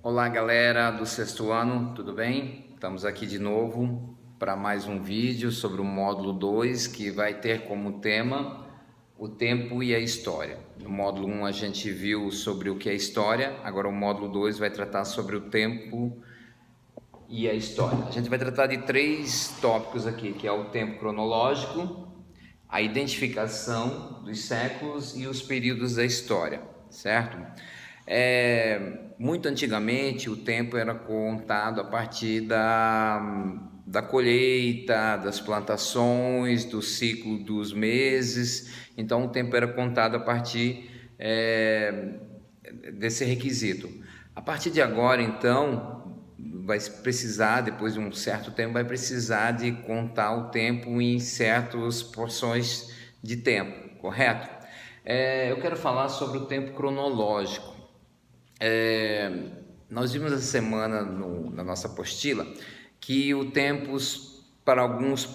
Olá galera do sexto ano, tudo bem? Estamos aqui de novo para mais um vídeo sobre o módulo 2 que vai ter como tema o tempo e a história. No módulo 1 a gente viu sobre o que é história, agora o módulo 2 vai tratar sobre o tempo e a história. A gente vai tratar de três tópicos aqui, que é o tempo cronológico, a identificação dos séculos e os períodos da história, certo? Muito antigamente o tempo era contado a partir da colheita, das plantações, do ciclo dos meses. Então o tempo era contado a partir desse requisito. A partir de agora, então, vai precisar, depois de um certo tempo, vai precisar de contar o tempo em certas porções de tempo, correto? Eu quero falar sobre o tempo cronológico. Nós vimos essa semana na nossa apostila que o tempo para alguns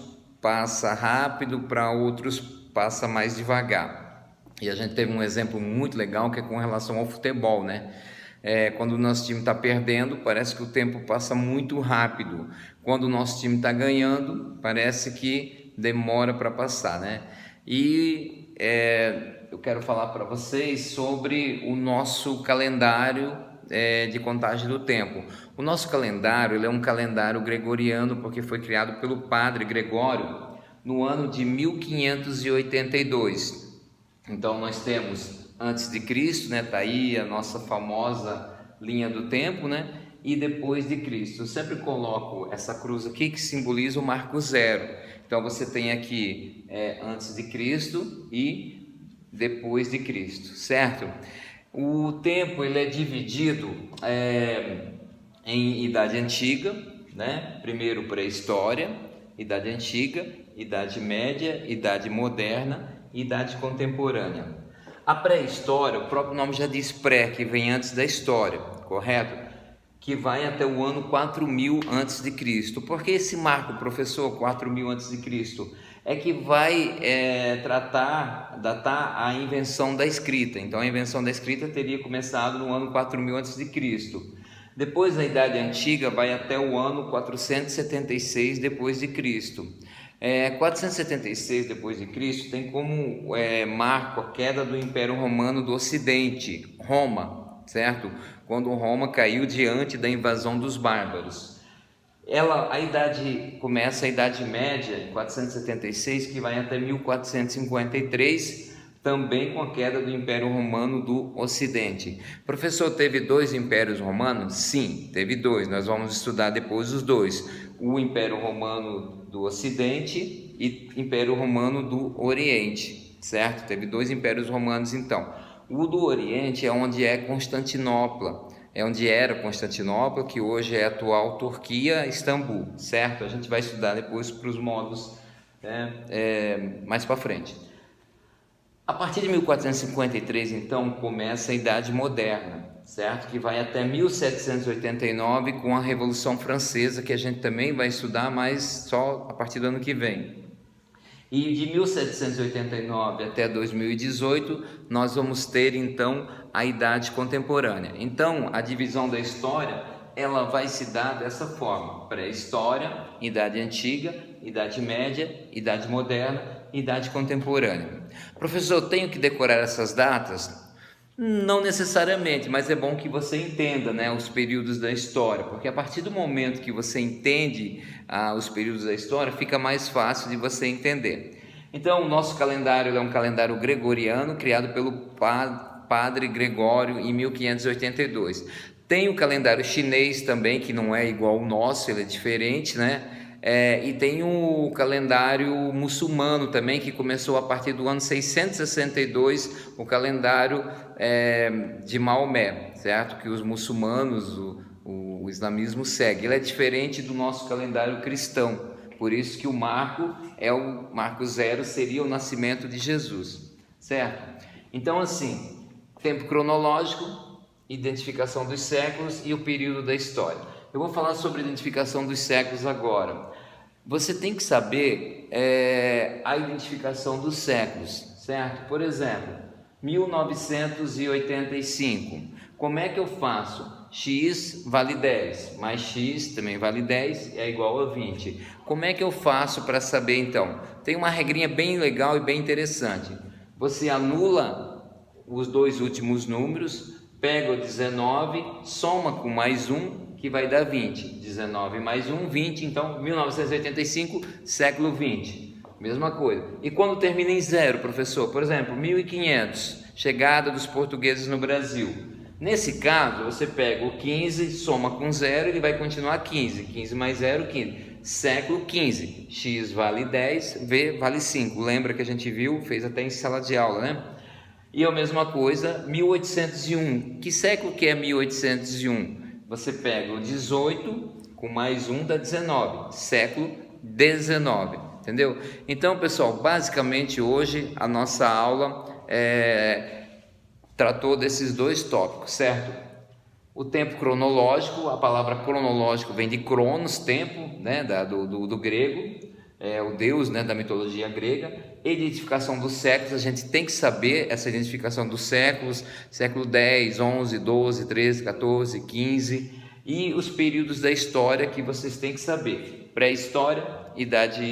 passa rápido, para outros passa mais devagar. E a gente teve um exemplo muito legal que é com relação ao futebol, né? Quando o nosso time está perdendo, parece que o tempo passa muito rápido. Quando o nosso time está ganhando, parece que demora para passar, né? E eu quero falar para vocês sobre o nosso calendário de contagem do tempo. O nosso calendário ele é um calendário gregoriano porque foi criado pelo padre Gregório no ano de 1582. Então nós temos antes de Cristo, né? Tá aí a nossa famosa linha do tempo, né? E depois de Cristo. Eu sempre coloco essa cruz aqui que simboliza o marco zero. Então você tem aqui antes de Cristo e depois de Cristo, certo? O tempo ele é dividido em idade antiga, né? Primeiro pré-história, idade antiga, idade média, idade moderna, idade contemporânea. A pré-história, o próprio nome já diz pré, que vem antes da história, correto? Que vai até o ano 4000 a.C. Por que esse marco, professor, 4000 a.C.? É que vai datar a invenção da escrita. Então a invenção da escrita teria começado no ano 4000 a.C. Depois a Idade Antiga vai até o ano 476 depois de Cristo. 476 depois de Cristo tem como marco a queda do Império Romano do Ocidente, Roma, certo? Quando Roma caiu diante da invasão dos bárbaros. Começa a Idade Média, em 476, que vai até 1453, também com a queda do Império Romano do Ocidente. Professor, teve dois impérios romanos? Sim, teve dois. Nós vamos estudar depois os dois. O Império Romano do Ocidente e Império Romano do Oriente, certo? Teve dois impérios romanos então. O do Oriente é onde é Constantinopla, é onde era Constantinopla, que hoje é a atual Turquia, Istambul, certo? A gente vai estudar depois para os módulos mais para frente. A partir de 1453, então, começa a Idade Moderna, certo? Que vai até 1789 com a Revolução Francesa, que a gente também vai estudar, mas só a partir do ano que vem. E de 1789 até 2018, nós vamos ter, então, a Idade Contemporânea. Então, a divisão da história, ela vai se dar dessa forma: pré-história, Idade Antiga, Idade Média, Idade Moderna, Idade Contemporânea. Professor, eu tenho que decorar essas datas? Não necessariamente, mas é bom que você entenda, né, os períodos da história, porque a partir do momento que você entende os períodos da história, fica mais fácil de você entender. Então, o nosso calendário é um calendário gregoriano, criado pelo padre Gregório em 1582. Tem o calendário chinês também, que não é igual ao nosso, ele é diferente, né? E tem o calendário muçulmano também, que começou a partir do ano 662, o calendário de Maomé, certo? Que os muçulmanos, o islamismo segue. Ele é diferente do nosso calendário cristão, por isso que o marco zero seria o nascimento de Jesus, certo? Então, assim, tempo cronológico, identificação dos séculos e o período da história. Eu vou falar sobre a identificação dos séculos agora. Você tem que saber a identificação dos séculos, certo? Por exemplo, 1985. Como é que eu faço? X vale 10, mais X também vale 10, é igual a 20. Como é que eu faço para saber então? Tem uma regrinha bem legal e bem interessante. Você anula os dois últimos números, pega o 19, soma com mais 1, que vai dar 20. 19 mais 1, 20, então 1985, século 20. Mesma coisa. E quando termina em zero, professor? Por exemplo, 1500, chegada dos portugueses no Brasil. Nesse caso, você pega o 15, soma com 0, ele vai continuar 15. 15 mais 0, 15. Século 15. X vale 10, V vale 5. Lembra que a gente viu? Fez até em sala de aula, né? E a mesma coisa, 1801. Que século que é 1801? Você pega o 18 com mais 1 dá 19. Século 19. Entendeu? Então, pessoal, basicamente hoje a nossa aula tratou desses dois tópicos, certo? O tempo cronológico, a palavra cronológico vem de cronos, tempo, né, do grego, o deus, né, da mitologia grega. Identificação dos séculos, a gente tem que saber essa identificação dos séculos, século 10, 11, 12, 13, 14, 15, e os períodos da história que vocês têm que saber: pré-história, idade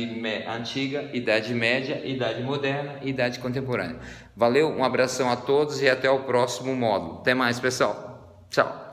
antiga, idade média, idade moderna e idade contemporânea. Valeu, um abração a todos e até o próximo módulo. Até mais, pessoal. Tchau.